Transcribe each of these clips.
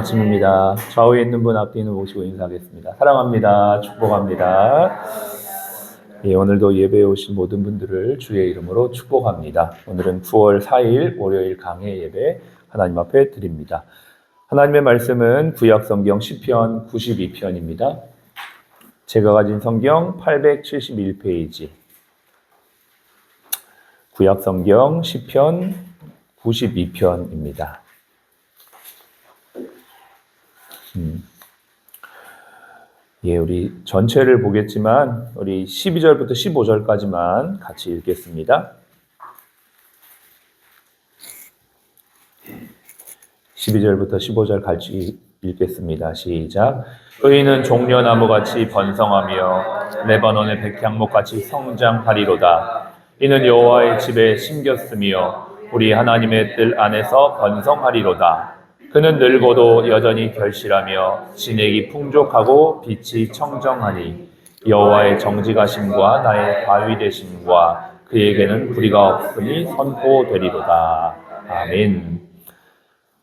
아침입니다. 좌우에 있는 분 앞에 있는 모시고 인사하겠습니다. 사랑합니다. 축복합니다. 예, 오늘도 예배에 오신 모든 분들을 주의 이름으로 축복합니다. 오늘은 9월 4일 월요일 강해 예배 하나님 앞에 드립니다. 하나님의 말씀은 구약 성경 시편 92편입니다. 제가 가진 성경 871페이지. 구약 성경 시편 92편입니다. 예, 우리 전체를 보겠지만 우리 12절부터 15절까지만 같이 읽겠습니다. 12절부터 15절 같이 읽겠습니다. 시작. 의인은 종려나무같이 번성하며 레바논의 백향목같이 성장하리로다. 이는 여호와의 집에 심겼으며 우리 하나님의 뜰 안에서 번성하리로다. 그는 늙어도 여전히 결실하며 진액이 풍족하고 빛이 청정하니 여호와의 정직하심과 나의 바위 되심과 그에게는 불의가 없으니 선포되리로다. 아멘.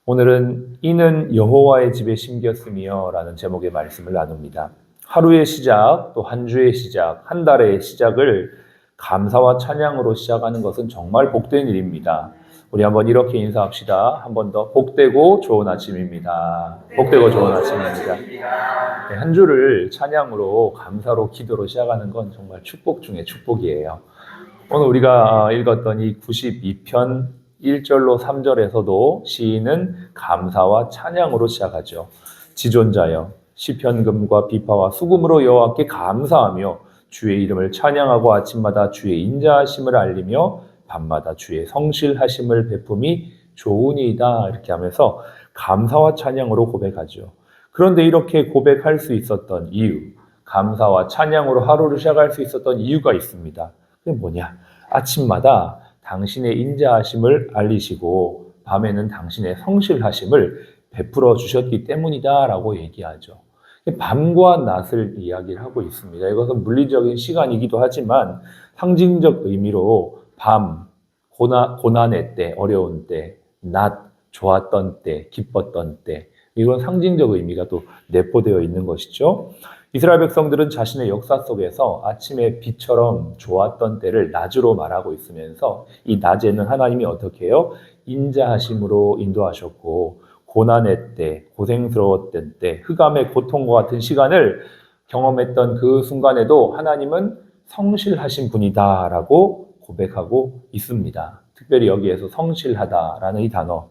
오늘은 이는 여호와의 집에 심겼으며 라는 제목의 말씀을 나눕니다. 하루의 시작, 또 한 주의 시작, 한 달의 시작을 감사와 찬양으로 시작하는 것은 정말 복된 일입니다. 우리 한번 이렇게 인사합시다. 한 번 더. 복되고 좋은 아침입니다. 복되고 좋은 아침입니다. 네, 한 주를 찬양으로 감사로 기도로 시작하는 건 정말 축복 중에 축복이에요. 오늘 우리가 읽었던 이 92편 1절로 3절에서도 시인은 감사와 찬양으로 시작하죠. 지존자여 시편금과 비파와 수금으로 여호와께 감사하며 주의 이름을 찬양하고 아침마다 주의 인자하심을 알리며 밤마다 주의 성실하심을 베품이 좋으니이다. 이렇게 하면서 감사와 찬양으로 고백하죠. 그런데 이렇게 고백할 수 있었던 이유, 감사와 찬양으로 하루를 시작할 수 있었던 이유가 있습니다. 그게 뭐냐? 아침마다 당신의 인자하심을 알리시고 밤에는 당신의 성실하심을 베풀어 주셨기 때문이다 라고 얘기하죠. 밤과 낮을 이야기를 하고 있습니다. 이것은 물리적인 시간이기도 하지만 상징적 의미로 밤, 고난의 때, 어려운 때, 낮, 좋았던 때, 기뻤던 때, 이런 상징적 의미가 또 내포되어 있는 것이죠. 이스라엘 백성들은 자신의 역사 속에서 아침의 빛처럼 좋았던 때를 낮으로 말하고 있으면서 이 낮에는 하나님이 어떻게 해요? 인자하심으로 인도하셨고 고난의 때, 고생스러웠던 때, 흑암의 고통과 같은 시간을 경험했던 그 순간에도 하나님은 성실하신 분이다라고 고백하고 있습니다. 특별히 여기에서 성실하다라는 이 단어,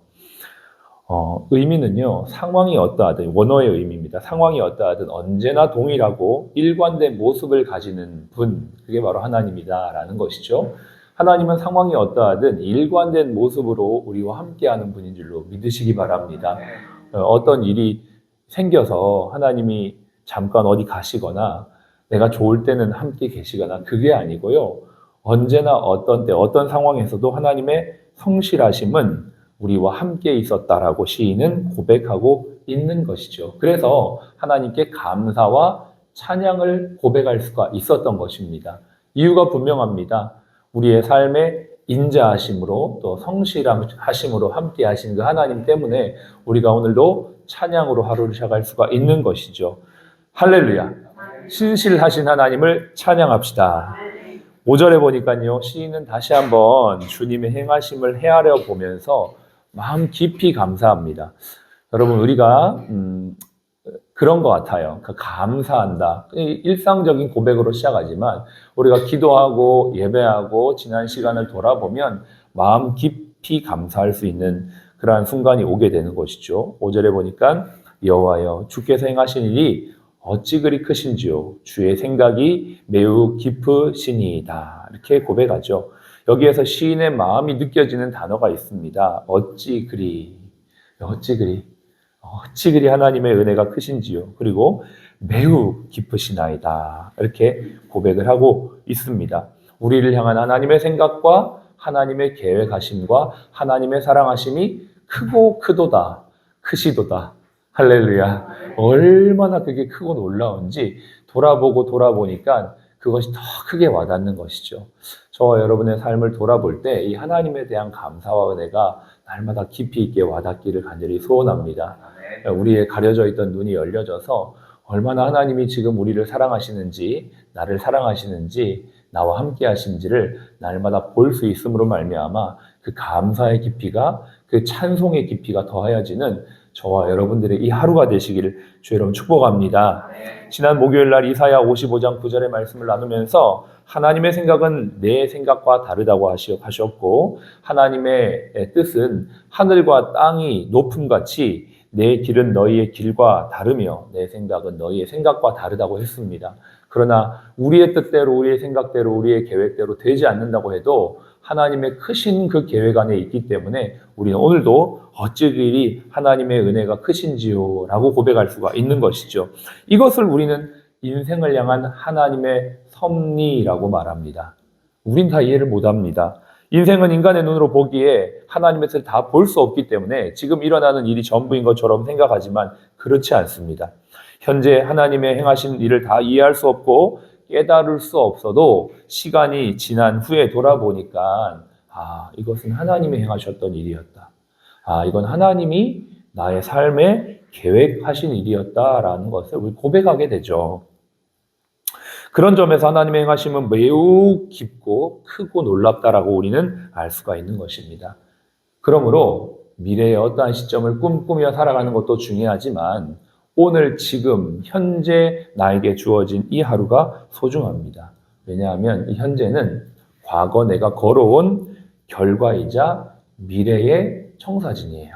의미는요, 상황이 어떠하든, 원어의 의미입니다. 상황이 어떠하든 언제나 동일하고 일관된 모습을 가지는 분, 그게 바로 하나님이다라는 것이죠. 하나님은 상황이 어떠하든 일관된 모습으로 우리와 함께하는 분인 줄로 믿으시기 바랍니다. 어떤 일이 생겨서 하나님이 잠깐 어디 가시거나 내가 좋을 때는 함께 계시거나 그게 아니고요. 언제나 어떤 때 어떤 상황에서도 하나님의 성실하심은 우리와 함께 있었다라고 시인은 고백하고 있는 것이죠. 그래서 하나님께 감사와 찬양을 고백할 수가 있었던 것입니다. 이유가 분명합니다. 우리의 삶에 인자하심으로 또 성실하심으로 함께 하신 그 하나님 때문에 우리가 오늘도 찬양으로 하루를 시작할 수가 있는 것이죠. 할렐루야. 신실하신 하나님을 찬양합시다. 5절에 보니까요, 시인은 다시 한번 주님의 행하심을 헤아려 보면서 마음 깊이 감사합니다. 여러분, 우리가 그런 것 같아요. 감사한다. 일상적인 고백으로 시작하지만 우리가 기도하고 예배하고 지난 시간을 돌아보면 마음 깊이 감사할 수 있는 그러한 순간이 오게 되는 것이죠. 5절에 보니까 여호와여 주께서 행하신 일이 어찌 그리 크신지요. 주의 생각이 매우 깊으시니이다. 이렇게 고백하죠. 여기에서 시인의 마음이 느껴지는 단어가 있습니다. 어찌 그리 하나님의 은혜가 크신지요. 그리고 매우 깊으시나이다. 이렇게 고백을 하고 있습니다. 우리를 향한 하나님의 생각과 하나님의 계획하심과 하나님의 사랑하심이 크고 크도다. 크시도다. 할렐루야. 얼마나 그게 크고 놀라운지 돌아보니까 그것이 더 크게 와닿는 것이죠. 저와 여러분의 삶을 돌아볼 때 이 하나님에 대한 감사와 은혜가 날마다 깊이 있게 와닿기를 간절히 소원합니다. 우리의 가려져 있던 눈이 열려져서 얼마나 하나님이 지금 우리를 사랑하시는지, 나를 사랑하시는지, 나와 함께 하신지를 날마다 볼 수 있음으로 말미암아 그 감사의 깊이가, 그 찬송의 깊이가 더하여지는 저와 여러분들의 이 하루가 되시기를 주 여러분 축복합니다. 지난 목요일 날 이사야 55장 9절의 말씀을 나누면서 하나님의 생각은 내 생각과 다르다고 하셨고, 하나님의 뜻은 하늘과 땅이 높음같이 내 길은 너희의 길과 다르며 내 생각은 너희의 생각과 다르다고 했습니다. 그러나 우리의 뜻대로, 우리의 생각대로, 우리의 계획대로 되지 않는다고 해도 하나님의 크신 그 계획 안에 있기 때문에 우리는 오늘도 어찌 그리 하나님의 은혜가 크신지요 라고 고백할 수가 있는 것이죠. 이것을 우리는 인생을 향한 하나님의 섭리라고 말합니다. 우린 다 이해를 못합니다. 인생은 인간의 눈으로 보기에 하나님의 뜻을 다 볼 수 없기 때문에 지금 일어나는 일이 전부인 것처럼 생각하지만 그렇지 않습니다. 현재 하나님의 행하신 일을 다 이해할 수 없고 깨달을 수 없어도 시간이 지난 후에 돌아보니까 이것은 하나님이 행하셨던 일이었다. 이건 하나님이 나의 삶에 계획하신 일이었다라는 것을 우리 고백하게 되죠. 그런 점에서 하나님의 행하심은 매우 깊고 크고 놀랍다라고 우리는 알 수가 있는 것입니다. 그러므로 미래의 어떠한 시점을 꿈꾸며 살아가는 것도 중요하지만 오늘 지금 현재 나에게 주어진 이 하루가 소중합니다. 왜냐하면 이 현재는 과거 내가 걸어온 결과이자 미래의 청사진이에요.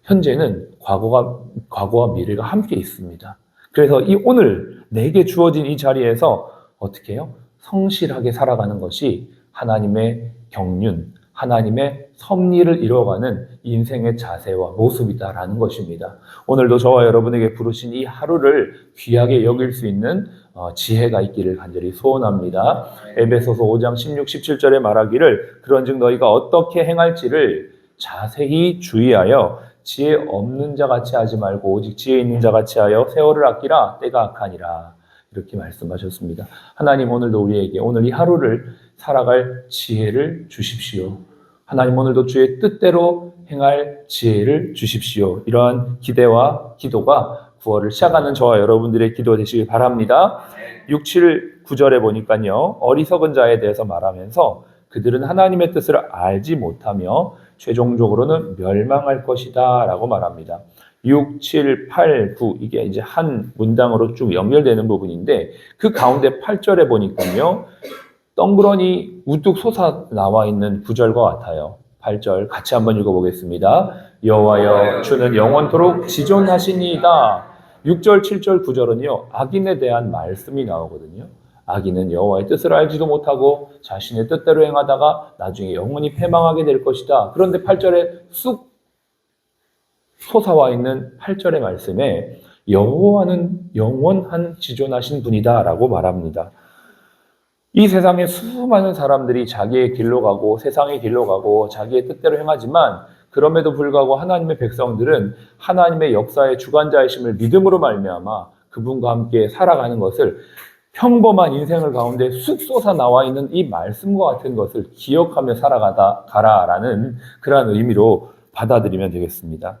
현재는 과거와 미래가 함께 있습니다. 그래서 이 오늘 내게 주어진 이 자리에서 어떻게 해요? 성실하게 살아가는 것이 하나님의 경륜, 하나님의 섭리를 이루어가는 인생의 자세와 모습이다라는 것입니다. 오늘도 저와 여러분에게 부르신 이 하루를 귀하게 여길 수 있는 지혜가 있기를 간절히 소원합니다. 에베소서 5장 16, 17절에 말하기를 그런즉 너희가 어떻게 행할지를 자세히 주의하여 지혜 없는 자 같이 하지 말고 오직 지혜 있는 자 같이 하여 세월을 아끼라 때가 악하니라. 이렇게 말씀하셨습니다. 하나님 오늘도 우리에게 오늘 이 하루를 살아갈 지혜를 주십시오. 하나님 오늘도 주의 뜻대로 행할 지혜를 주십시오. 이러한 기대와 기도가 9월을 시작하는 저와 여러분들의 기도 되시길 바랍니다. 6, 7, 9절에 보니까요. 어리석은 자에 대해서 말하면서 그들은 하나님의 뜻을 알지 못하며 최종적으로는 멸망할 것이다 라고 말합니다. 6, 7, 8, 9 이게 이제 한 문장으로 쭉 연결되는 부분인데 그 가운데 8절에 보니까요. 덩그러니 우뚝 솟아 나와 있는 구절과 같아요. 8절 같이 한번 읽어보겠습니다. 여호와여 주는 영원토록 지존하시니이다. 6절, 7절, 9절은요. 악인에 대한 말씀이 나오거든요. 악인은 여호와의 뜻을 알지도 못하고 자신의 뜻대로 행하다가 나중에 영원히 패망하게 될 것이다. 그런데 8절에 쑥 솟아와 있는 8절의 말씀에 여호와는 영원한 지존하신 분이다 라고 말합니다. 이 세상에 수많은 사람들이 자기의 길로 가고 세상의 길로 가고 자기의 뜻대로 행하지만 그럼에도 불구하고 하나님의 백성들은 하나님의 역사의 주관자이심을 믿음으로 말미암아 그분과 함께 살아가는 것을 평범한 인생을 가운데 쑥 솟아 나와 있는 이 말씀과 같은 것을 기억하며 살아가라라는 그러한 의미로 받아들이면 되겠습니다.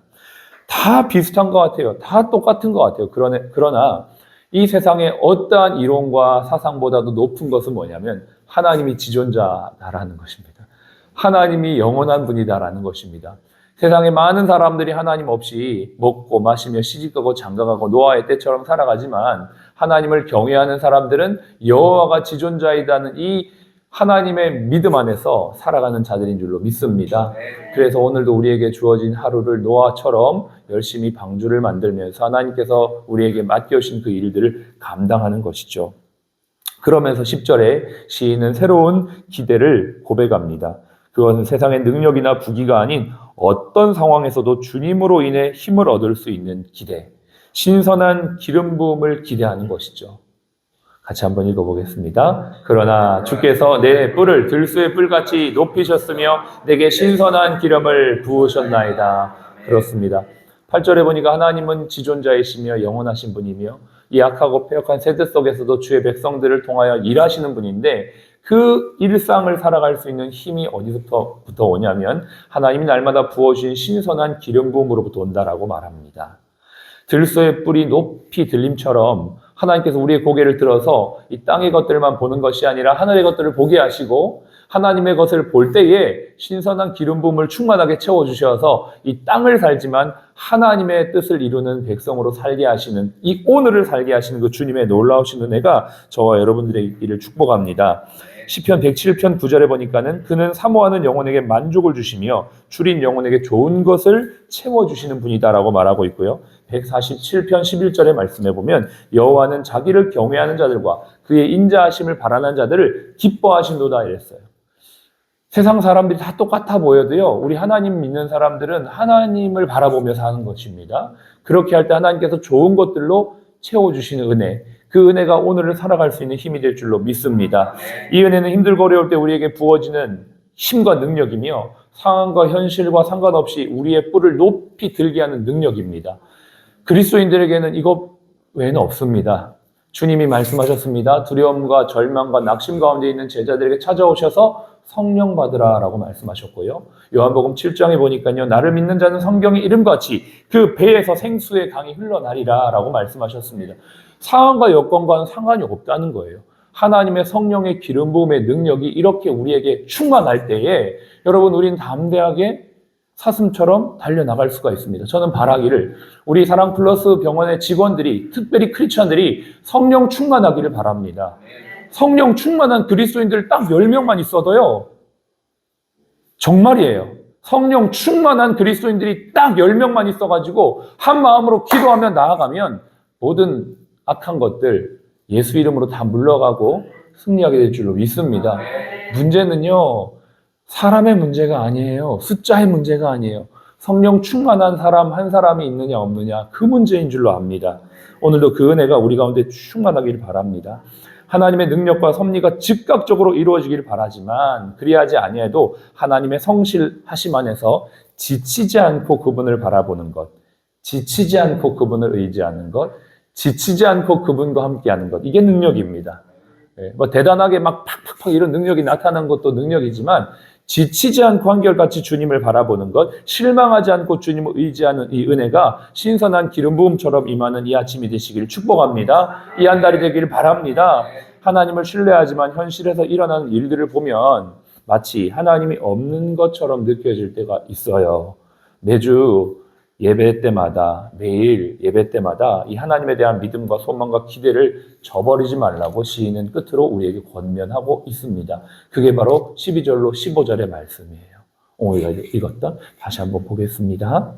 다 비슷한 것 같아요. 다 똑같은 것 같아요. 그러나 이 세상의 어떠한 이론과 사상보다도 높은 것은 뭐냐면 하나님이 지존자다라는 것입니다. 하나님이 영원한 분이다라는 것입니다. 세상에 많은 사람들이 하나님 없이 먹고 마시며 시집가고 장가가고 노아의 때처럼 살아가지만 하나님을 경외하는 사람들은 여호와가 지존자이다는 이 하나님의 믿음 안에서 살아가는 자들인 줄로 믿습니다. 그래서 오늘도 우리에게 주어진 하루를 노아처럼 열심히 방주를 만들면서 하나님께서 우리에게 맡겨주신 그 일들을 감당하는 것이죠. 그러면서 10절에 시인은 새로운 기대를 고백합니다. 그것은 세상의 능력이나 부귀가 아닌 어떤 상황에서도 주님으로 인해 힘을 얻을 수 있는 기대, 신선한 기름 부음을 기대하는 것이죠. 같이 한번 읽어보겠습니다. 그러나 주께서 내 뿔을 들소의 뿔같이 높이셨으며 내게 신선한 기름을 부으셨나이다. 그렇습니다. 8절에 보니까 하나님은 지존자이시며 영원하신 분이며 이 악하고 패역한 세대 속에서도 주의 백성들을 통하여 일하시는 분인데 그 일상을 살아갈 수 있는 힘이 어디서부터 오냐면 하나님이 날마다 부어주신 신선한 기름 부음으로부터 온다라고 말합니다. 들소의 뿔이 높이 들림처럼 하나님께서 우리의 고개를 들어서 이 땅의 것들만 보는 것이 아니라 하늘의 것들을 보게 하시고 하나님의 것을 볼 때에 신선한 기름 부음을 충만하게 채워주셔서 이 땅을 살지만 하나님의 뜻을 이루는 백성으로 살게 하시는, 이 오늘을 살게 하시는 그 주님의 놀라우신 은혜가 저와 여러분들의 있기를 축복합니다. 시편 107편 9절에 보니까는 그는 사모하는 영혼에게 만족을 주시며 줄인 영혼에게 좋은 것을 채워주시는 분이다라고 말하고 있고요. 147편 11절의 말씀에 보면 여호와는 자기를 경외하는 자들과 그의 인자하심을 바라는 자들을 기뻐하신도다 이랬어요. 세상 사람들이 다 똑같아 보여도요, 우리 하나님 믿는 사람들은 하나님을 바라보며 사는 것입니다. 그렇게 할 때 하나님께서 좋은 것들로 채워주시는 은혜, 그 은혜가 오늘을 살아갈 수 있는 힘이 될 줄로 믿습니다. 이 은혜는 힘들고 어려울 때 우리에게 부어지는 힘과 능력이며 상황과 현실과 상관없이 우리의 뿔을 높이 들게 하는 능력입니다. 그리스도인들에게는 이것 외에는 없습니다. 주님이 말씀하셨습니다. 두려움과 절망과 낙심 가운데 있는 제자들에게 찾아오셔서 성령 받으라 라고 말씀하셨고요. 요한복음 7장에 보니까요, 나를 믿는 자는 성경의 이름같이 그 배에서 생수의 강이 흘러나리라 라고 말씀하셨습니다. 상황과 여건과는 상관이 없다는 거예요. 하나님의 성령의 기름 부음의 능력이 이렇게 우리에게 충만할 때에 여러분, 우리는 담대하게 사슴처럼 달려나갈 수가 있습니다. 저는 바라기를 우리 사랑플러스 병원의 직원들이, 특별히 크리스천들이 성령 충만하기를 바랍니다. 성령 충만한 그리스도인들 딱 10명만 있어도요, 정말이에요. 성령 충만한 그리스도인들이 딱 10명만 있어가지고 한 마음으로 기도하며 나아가면 모든 악한 것들 예수 이름으로 다 물러가고 승리하게 될 줄로 믿습니다. 문제는요, 사람의 문제가 아니에요. 숫자의 문제가 아니에요. 성령 충만한 사람 한 사람이 있느냐 없느냐, 그 문제인 줄로 압니다. 오늘도 그 은혜가 우리 가운데 충만하기를 바랍니다. 하나님의 능력과 섭리가 즉각적으로 이루어지기를 바라지만 그리하지 아니해도 하나님의 성실하심 안에서 지치지 않고 그분을 바라보는 것, 지치지 않고 그분을 의지하는 것, 지치지 않고 그분과 함께하는 것, 이게 능력입니다. 뭐 대단하게 막 팍팍팍 이런 능력이 나타난 것도 능력이지만 지치지 않고 한결같이 주님을 바라보는 것, 실망하지 않고 주님을 의지하는 이 은혜가 신선한 기름 부음처럼 임하는 이 아침이 되시기를 축복합니다. 이 한 달이 되기를 바랍니다. 하나님을 신뢰하지만 현실에서 일어나는 일들을 보면 마치 하나님이 없는 것처럼 느껴질 때가 있어요. 매주 예배 때마다, 매일 예배 때마다 이 하나님에 대한 믿음과 소망과 기대를 저버리지 말라고 시인은 끝으로 우리에게 권면하고 있습니다. 그게 바로 12절로 15절의 말씀이에요. 오늘 읽었던 다시 한번 보겠습니다.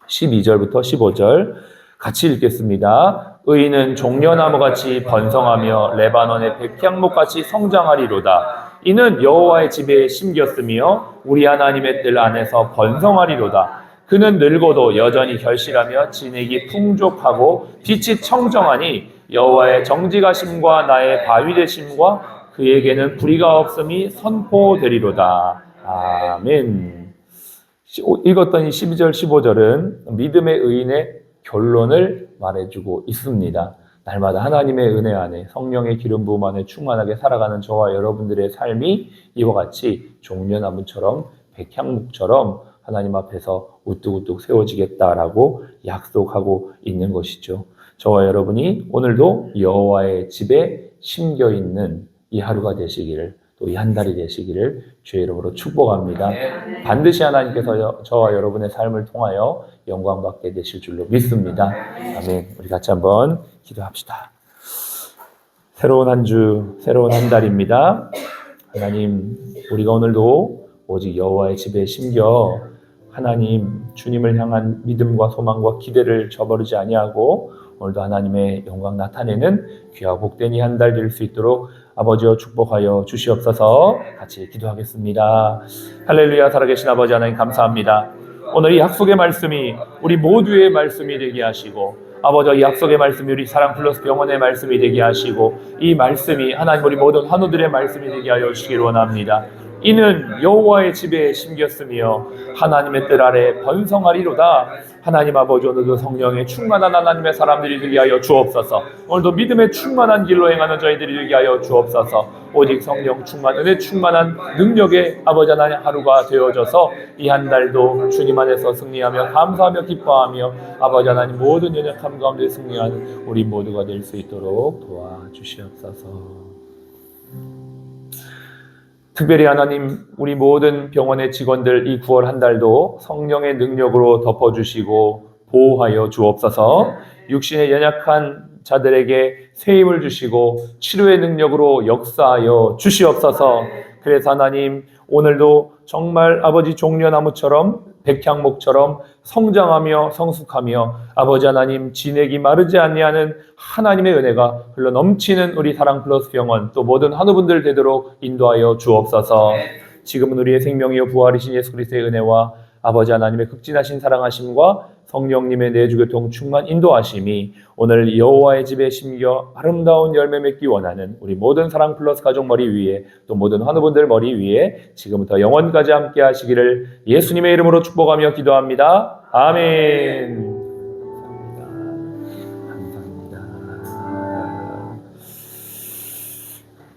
12절부터 15절 같이 읽겠습니다. 의인은 종려나무같이 번성하며 레바논의 백향목같이 성장하리로다. 이는 여호와의 집에 심겼으며 우리 하나님의 뜰 안에서 번성하리로다. 그는 늙어도 여전히 결실하며 진액이 풍족하고 빛이 청정하니 여호와의 정직하심과 나의 바위 되심과 그에게는 불의가 없음이 선포되리로다. 아멘. 읽었던 이 12절 15절은 믿음의 의인의 결론을 말해주고 있습니다. 날마다 하나님의 은혜 안에 성령의 기름 부음 안에 충만하게 살아가는 저와 여러분들의 삶이 이와 같이 종려나무처럼 백향목처럼 하나님 앞에서 우뚝우뚝 세워지겠다라고 약속하고 있는 것이죠. 저와 여러분이 오늘도 여호와의 집에 심겨 있는 이 하루가 되시기를, 또 이 한 달이 되시기를 주의 이름으로 축복합니다. 반드시 하나님께서 저와 여러분의 삶을 통하여 영광 받게 되실 줄로 믿습니다. 아멘. 우리 같이 한번 기도합시다. 새로운 한 주, 새로운 한 달입니다. 하나님, 우리가 오늘도 오직 여호와의 집에 심겨 하나님 주님을 향한 믿음과 소망과 기대를 저버리지 아니하고 오늘도 하나님의 영광 나타내는 귀하고 복된 이 한 달 될 수 있도록 아버지여 축복하여 주시옵소서. 같이 기도하겠습니다. 할렐루야. 살아계신 아버지 하나님 감사합니다. 오늘 이 약속의 말씀이 우리 모두의 말씀이 되게 하시고 아버지, 이 약속의 말씀이 우리 사랑플러스 병원의 말씀이 되게 하시고 이 말씀이 하나님 우리 모든 환우들의 말씀이 되게 하여 주시기를 원합니다. 이는 여호와의 집에 심겼으며 하나님의 뜰 아래 번성하리로다. 하나님 아버지, 오늘도 성령의 충만한 하나님의 사람들이 되게 하여 주옵소서. 오늘도 믿음의 충만한 길로 행하는 저희들이 되게 하여 주옵소서. 오직 성령 충만, 은혜 충만한 능력의 아버지 하나님 하루가 되어져서 이 한 달도 주님 안에서 승리하며 감사하며 기뻐하며 아버지 하나님 모든 연약함 가운데 승리하는 우리 모두가 될 수 있도록 도와주시옵소서. 특별히 하나님, 우리 모든 병원의 직원들 이 9월 한 달도 성령의 능력으로 덮어주시고 보호하여 주옵소서. 육신의 연약한 자들에게 새 힘을 주시고 치료의 능력으로 역사하여 주시옵소서. 그래서 하나님, 오늘도 정말 아버지 종려나무처럼 백향목처럼 성장하며 성숙하며 아버지 하나님 진액이 마르지 아니하는 하나님의 은혜가 흘러 넘치는 우리 사랑플러스 병원 또 모든 한우분들 되도록 인도하여 주옵소서. 지금은 우리의 생명이요 부활이신 예수 그리스도의 은혜와 아버지 하나님의 극진하신 사랑하심과 성령님의 내주교통 충만 인도하심이 오늘 여호와의 집에 심겨 아름다운 열매 맺기 원하는 우리 모든 사랑플러스 가족 머리 위에 또 모든 환우분들 머리 위에 지금부터 영원까지 함께 하시기를 예수님의 이름으로 축복하며 기도합니다. 아멘. 감사합니다.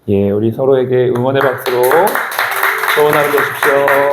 예, 우리 서로에게 응원의 박수로 좋은 하루 되십시오.